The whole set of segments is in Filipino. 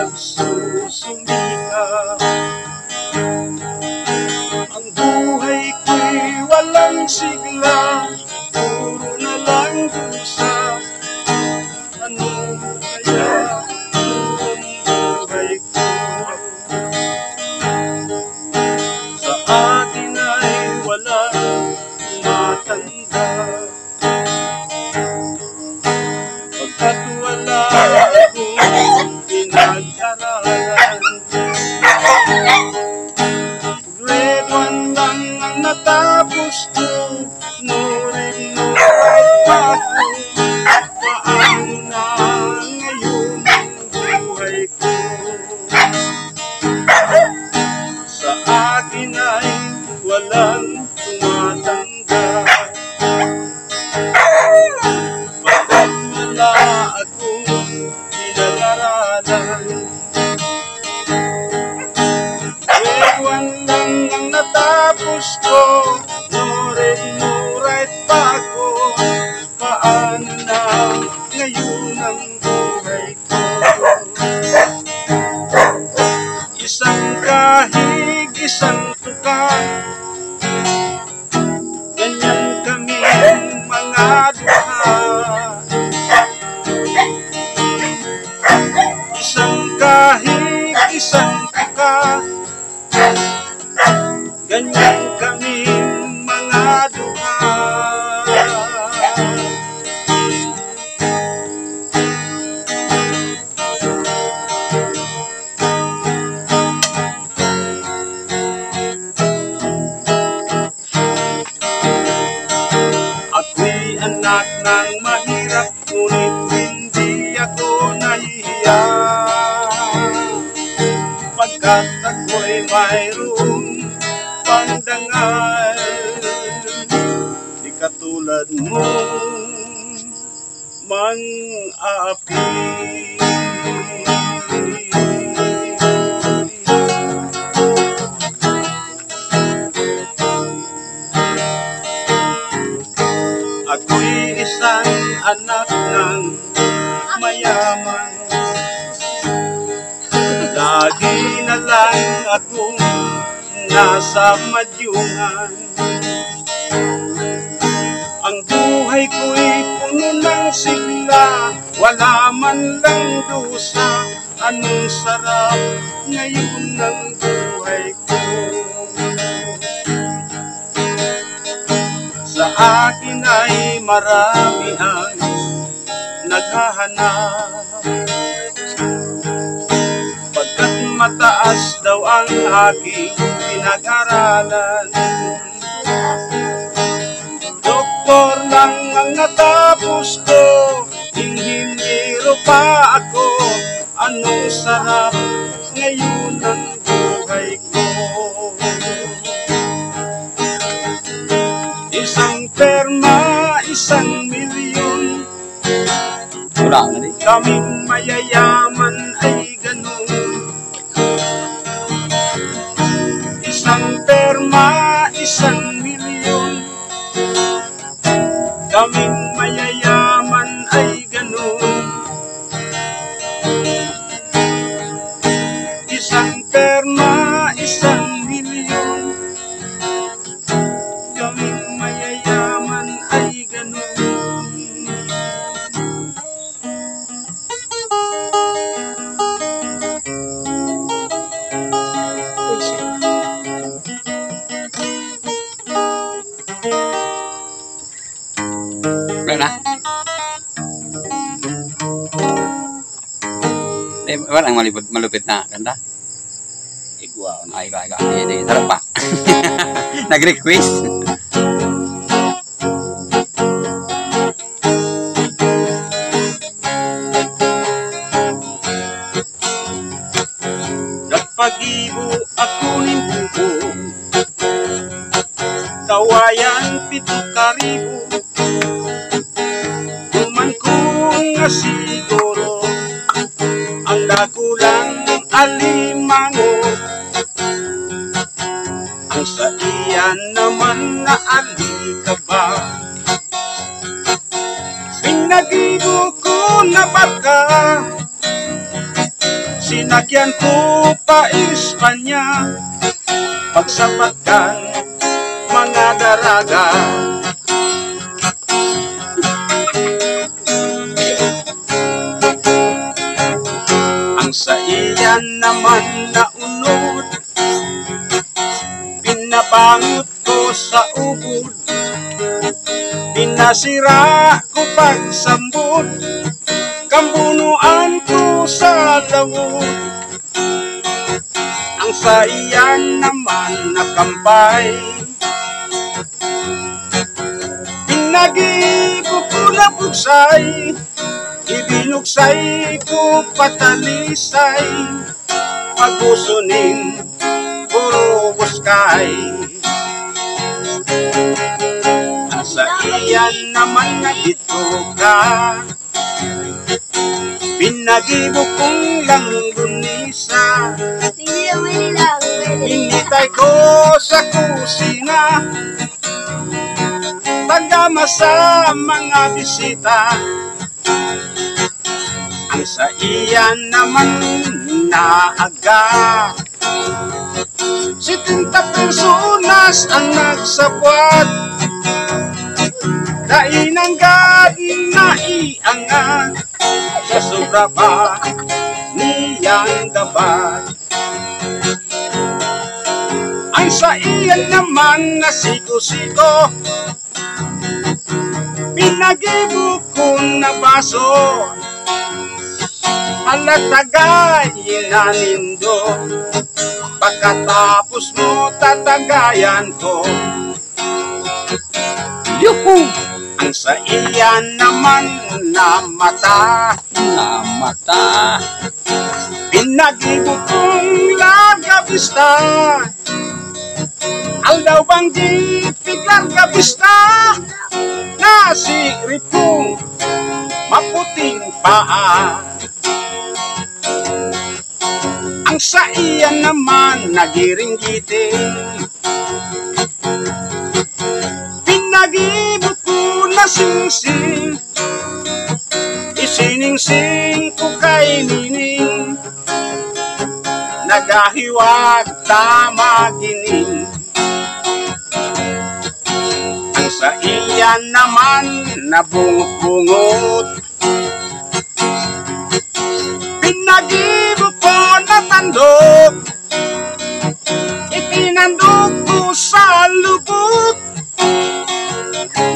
nagsusumikap. Ang buhay ko'y walang sigla, puro na lang dusa. Ano kaya ang buhay ko? Sa akin ay walang tumatanda, pagkat wala akong pinag-aralan. Grade 1 lang ang natapos ko, nuring-nuray pa ako. Paano na ngayon ang buhay ko? Sa akin ay walang tumatanda, pagkat wala akong pinag-aralan. Grade 1 lang ang natapos ko, nuring-nuray pa ako. Paano na ngayon ang buhay ko? Isang kahig, isang tuka, ganyan kaming mga dukha. Isang kahig, isang tuka, ganyan kaming mga dukha. Ako'y anak ng mahirap, ngunit hindi ako nahihiya, pagkat ako'y mayroong pangdangal. Di katulad mong mang-aapi. Ako'y isang anak ng mayaman, lagi na lang akong nasa madyungan. Ang buhay ko'y puno ng sigla, wala man lang dusa. Anong sarap ngayon ng buhay ko? Sa akin ay marami ang naghahanap, pagkat mataas daw ang aking pinag-aralan. Doktor lang ang natapos ko, inhinyero pa ako. Anong sarap ngayon ng buhay ko? Isang perma, isang milyon, kaming mayayaman ay ganun. Isang perma, isang milyon, kaming mayayaman ay ganun. Isang perma, isang milyon, kaming mayayaman ay ganun. Wala na? Walang malupit na kanta? Igwa. Ay, iga. Hindi, sarap pa. Nag-request. Nagpag-ibo ako ng bubo, kawayan 7,000. Duman kong nga siguro, ang dakulang alimango. Ang sa iyan naman na alikaba, pinag-ibo ko na barka, Sinakyan ko pa Espanya, pagsabatkan mga daraga. Ang sa iyan naman na unod, pinabangot ko sa ubod, pinasira ko pagsambod, kambunuan ko sa lawod. Ang sa iyan naman nakampay, pinagibo ko na bugsay, ibinugsay ko patalisay, pagusunin puro buskay. Ang sa iyan naman na dito ka, pinagibo kong langgunisa, hinitay ko sa kusina, pagdama sa mga bisita. Ang sa iyan naman na aga, 70 personas ang nagsapwat, kainanggad na iangat, sa sobra pa niyang dapat. Ang sa iyan naman na siko-siko, pinagibo ko na baso, halatagayin na nindo, pagkatapos mo tatagayan ko. Yuhu! Ang sa iyan naman na mata, pinagibo kong lagabista, aldaw bang di piglar gabista, nasirip kong maputing paa. Ang sa iyan naman nagiringgiting, pinagibo ko na singsing, isiningsing ko kay nining, nagahiwag tamagining. Ang sa iyan naman na bungot-bungot, pinagibo ko na tandog, itinandog ko sa lubot,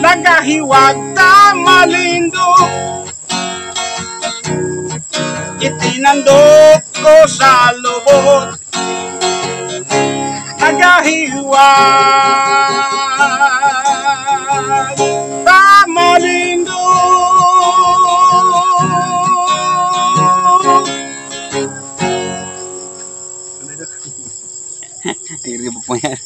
nagahiwag tamalindog, itinandog ko sa lubot, nagahiwag tamalindog. Tiri po yan.